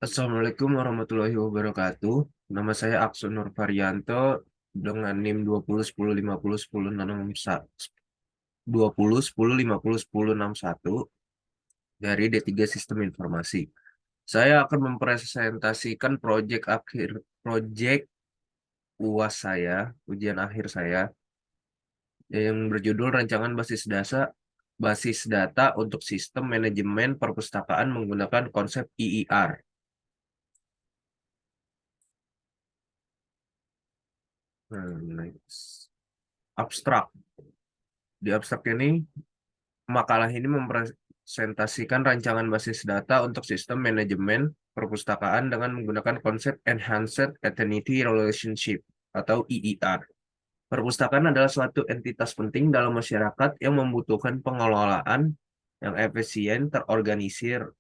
Assalamualaikum warahmatullahi wabarakatuh. Nama saya Aksun Nur Varianto dengan NIM 20 10 50 10 10 dari D3 Sistem Informasi. Saya akan mempresentasikan proyek UAS saya, ujian akhir saya, yang berjudul Rancangan Basis Data untuk Sistem Manajemen Perpustakaan menggunakan konsep IIR. Abstrak. Di abstrak ini Makalah ini mempresentasikan rancangan basis data untuk sistem manajemen perpustakaan dengan menggunakan konsep Enhanced Entity Relationship atau EER. Perpustakaan adalah suatu entitas penting dalam masyarakat yang membutuhkan pengelolaan yang efisien, terorganisir.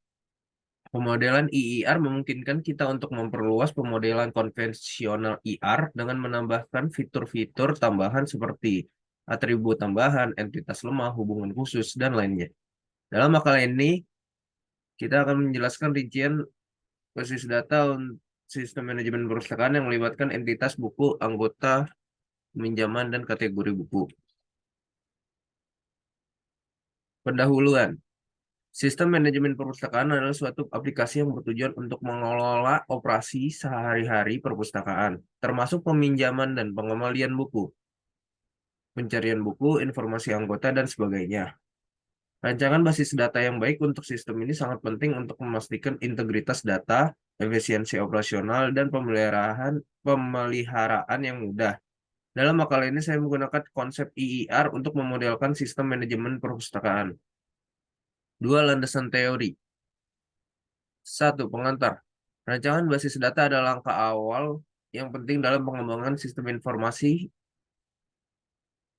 Pemodelan EER memungkinkan kita untuk memperluas pemodelan konvensional ER dengan menambahkan fitur-fitur tambahan seperti atribut tambahan, entitas lemah, hubungan khusus, dan lainnya. Dalam makalah ini, kita akan menjelaskan rincian basis data untuk sistem manajemen perpustakaan yang melibatkan entitas buku, anggota, pinjaman, dan kategori buku. Pendahuluan. Sistem manajemen perpustakaan adalah suatu aplikasi yang bertujuan untuk mengelola operasi sehari-hari perpustakaan, termasuk peminjaman dan pengembalian buku, pencarian buku, informasi anggota, dan sebagainya. Rancangan basis data yang baik untuk sistem ini sangat penting untuk memastikan integritas data, efisiensi operasional, dan pemeliharaan yang mudah. Dalam makalah ini saya menggunakan konsep IIR untuk memodelkan sistem manajemen perpustakaan. Dua landasan teori. Satu, pengantar. Rancangan basis data adalah langkah awal yang penting dalam pengembangan sistem informasi.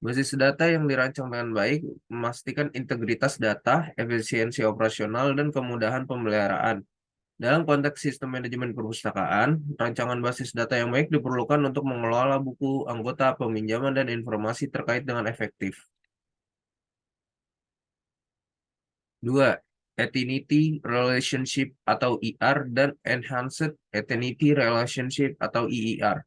Basis data yang dirancang dengan baik memastikan integritas data, efisiensi operasional, dan kemudahan pemeliharaan. Dalam konteks sistem manajemen perpustakaan, rancangan basis data yang baik diperlukan untuk mengelola buku, anggota, peminjaman, dan informasi terkait dengan efektif. Dua, Entity Relationship atau ER dan Enhanced Entity Relationship atau EER.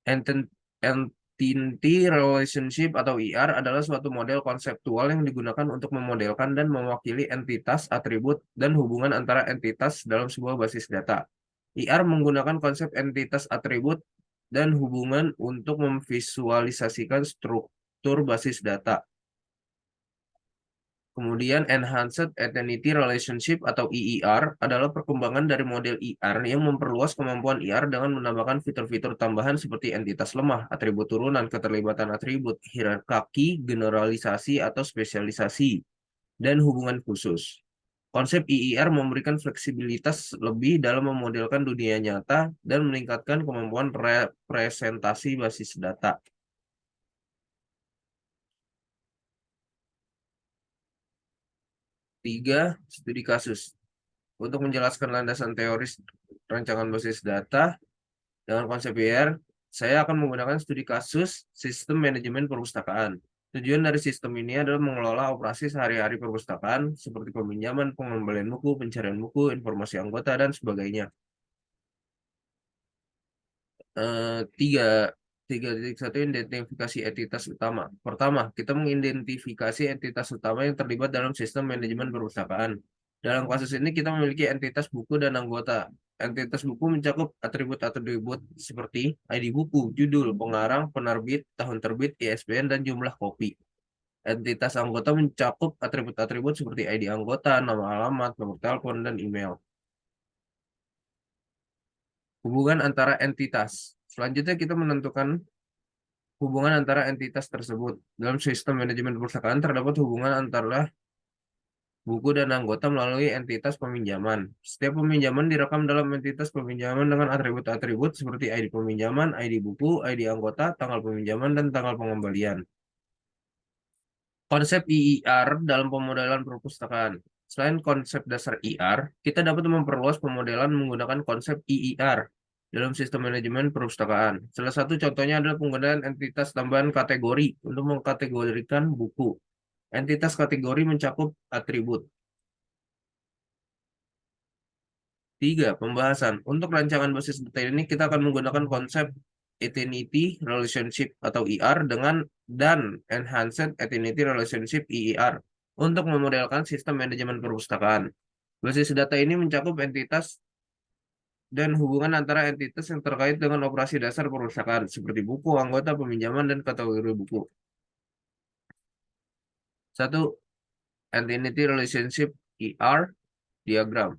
Entity Relationship atau ER adalah suatu model konseptual yang digunakan untuk memodelkan dan mewakili entitas, atribut, dan hubungan antara entitas dalam sebuah basis data. ER menggunakan konsep entitas, atribut, dan hubungan untuk memvisualisasikan struktur basis data. Kemudian Enhanced Entity Relationship atau EER adalah perkembangan dari model ER yang memperluas kemampuan ER dengan menambahkan fitur-fitur tambahan seperti entitas lemah, atribut turunan, keterlibatan atribut, hierarki, generalisasi atau spesialisasi, dan hubungan khusus. Konsep EER memberikan fleksibilitas lebih dalam memodelkan dunia nyata dan meningkatkan kemampuan representasi basis data. Tiga, studi kasus. Untuk menjelaskan landasan teoris rancangan basis data dengan konsep IR, saya akan menggunakan studi kasus sistem manajemen perpustakaan. Tujuan dari sistem ini adalah mengelola operasi sehari-hari perpustakaan seperti peminjaman, pengembalian buku, pencarian buku, informasi anggota, dan sebagainya. Tiga, 3.1 identifikasi entitas utama. Pertama, kita mengidentifikasi entitas utama yang terlibat dalam sistem manajemen perpustakaan. Dalam kasus ini kita memiliki entitas buku dan anggota. Entitas buku mencakup atribut-atribut seperti ID buku, judul, pengarang, penerbit, tahun terbit, ISBN, dan jumlah kopi. Entitas anggota mencakup atribut-atribut seperti ID anggota, nama alamat, nomor telepon, dan email. Hubungan antara entitas. Selanjutnya kita menentukan hubungan antara entitas tersebut. Dalam sistem manajemen perpustakaan terdapat hubungan antara buku dan anggota melalui entitas peminjaman. Setiap peminjaman direkam dalam entitas peminjaman dengan atribut-atribut seperti ID peminjaman, ID buku, ID anggota, tanggal peminjaman, dan tanggal pengembalian. Konsep IIR dalam pemodelan perpustakaan. Selain konsep dasar IR, kita dapat memperluas pemodelan menggunakan konsep IIR dalam sistem manajemen perpustakaan. Salah satu contohnya adalah penggunaan entitas tambahan kategori untuk mengkategorikan buku. Entitas kategori mencakup atribut. Tiga, pembahasan. Untuk rancangan basis data ini kita akan menggunakan konsep Entity Relationship atau ER dan Enhanced Entity Relationship EER untuk memodelkan sistem manajemen perpustakaan. Basis data ini mencakup entitas dan hubungan antara entitas yang terkait dengan operasi dasar perpustakaan seperti buku, anggota, peminjaman, dan kategori buku. Satu, Entity Relationship ER diagram.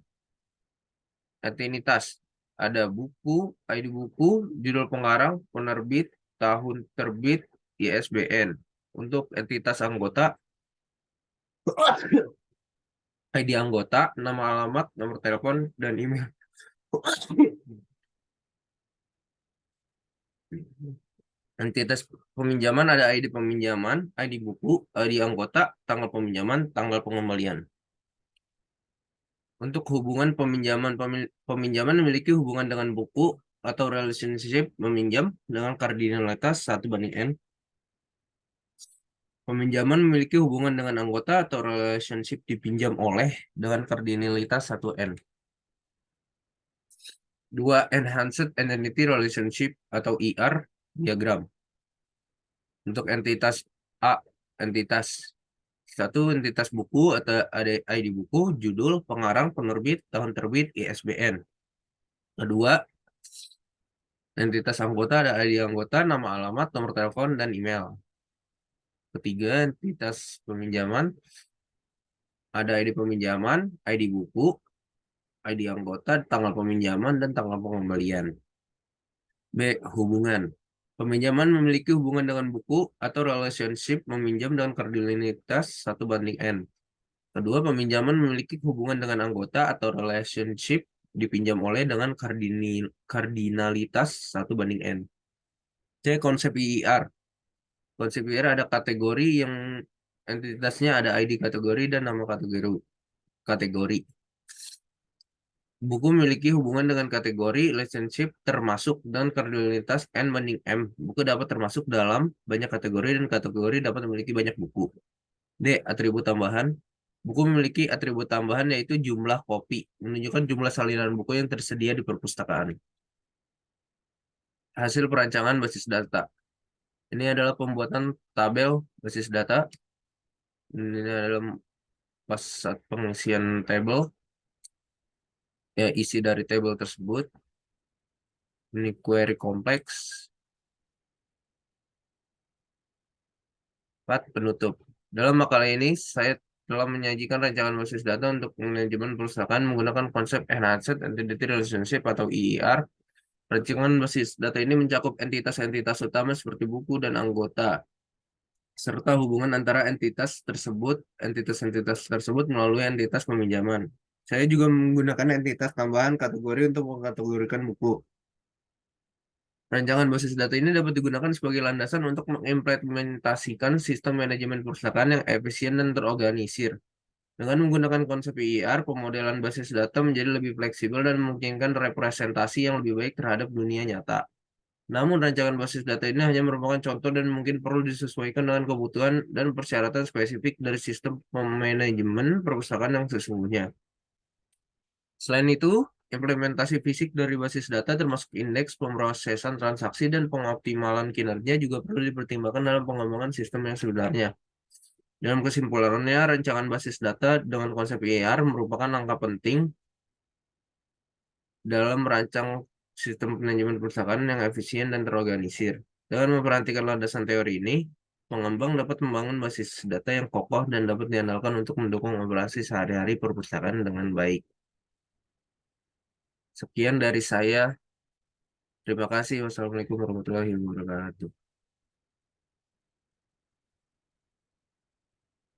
Entinitas. Ada buku, ID buku, judul pengarang, penerbit, tahun terbit, ISBN. Untuk entitas anggota, ID anggota, nama alamat, nomor telepon, dan email. Entitas peminjaman ada ID peminjaman, ID buku, ID anggota, tanggal peminjaman, tanggal pengembalian. Untuk hubungan peminjaman memiliki hubungan dengan buku atau relationship meminjam dengan kardinalitas 1:n. Peminjaman memiliki hubungan dengan anggota atau relationship dipinjam oleh dengan kardinalitas 1:n. Dua, Enhanced Entity Relationship atau ER diagram. Untuk entitas A, entitas satu, entitas buku atau ada ID buku, judul, pengarang, penerbit, tahun terbit, ISBN. Kedua, entitas anggota ada ID anggota, nama alamat, nomor telepon, dan email. Ketiga, entitas peminjaman ada ID peminjaman, ID buku, ID anggota, tanggal peminjaman, dan tanggal pengembalian. B. Hubungan. Peminjaman memiliki hubungan dengan buku atau relationship meminjam dengan kardinalitas 1:n. Kedua, peminjaman memiliki hubungan dengan anggota atau relationship dipinjam oleh dengan kardinalitas 1:n. C. Konsep IIR. Konsep IIR ada kategori yang entitasnya ada ID kategori dan nama kategori. Buku memiliki hubungan dengan kategori relationship termasuk dan kardinalitas N/M. Buku dapat termasuk dalam banyak kategori dan kategori dapat memiliki banyak buku. D. Atribut tambahan. Buku memiliki atribut tambahan yaitu jumlah kopi, menunjukkan jumlah salinan buku yang tersedia di perpustakaan. Hasil perancangan basis data. Ini adalah pembuatan tabel basis data. Ini adalah pas saat pengisian tabel. Ya, isi dari tabel tersebut. Ini query kompleks. 4. Penutup. Dalam makalah ini, saya telah menyajikan rancangan basis data untuk manajemen perpustakaan menggunakan konsep Enhanced Entity Relationship atau EER. Rancangan basis data ini mencakup entitas-entitas utama seperti buku dan anggota, serta hubungan antara entitas-entitas tersebut melalui entitas peminjaman. Saya juga menggunakan entitas tambahan kategori untuk mengkategorikan buku. Rancangan basis data ini dapat digunakan sebagai landasan untuk mengimplementasikan sistem manajemen perpustakaan yang efisien dan terorganisir. Dengan menggunakan konsep IIR, pemodelan basis data menjadi lebih fleksibel dan memungkinkan representasi yang lebih baik terhadap dunia nyata. Namun, rancangan basis data ini hanya merupakan contoh dan mungkin perlu disesuaikan dengan kebutuhan dan persyaratan spesifik dari sistem manajemen perpustakaan yang sesungguhnya. Selain itu, implementasi fisik dari basis data termasuk indeks, pemrosesan transaksi, dan pengoptimalan kinerja juga perlu dipertimbangkan dalam pengembangan sistem yang sebenarnya. Dalam kesimpulannya, rancangan basis data dengan konsep IAR merupakan langkah penting dalam merancang sistem manajemen perpustakaan yang efisien dan terorganisir. Dengan memperhatikan landasan teori ini, pengembang dapat membangun basis data yang kokoh dan dapat diandalkan untuk mendukung operasi sehari-hari perpustakaan dengan baik. Sekian dari saya. Terima kasih. Wassalamualaikum warahmatullahi wabarakatuh.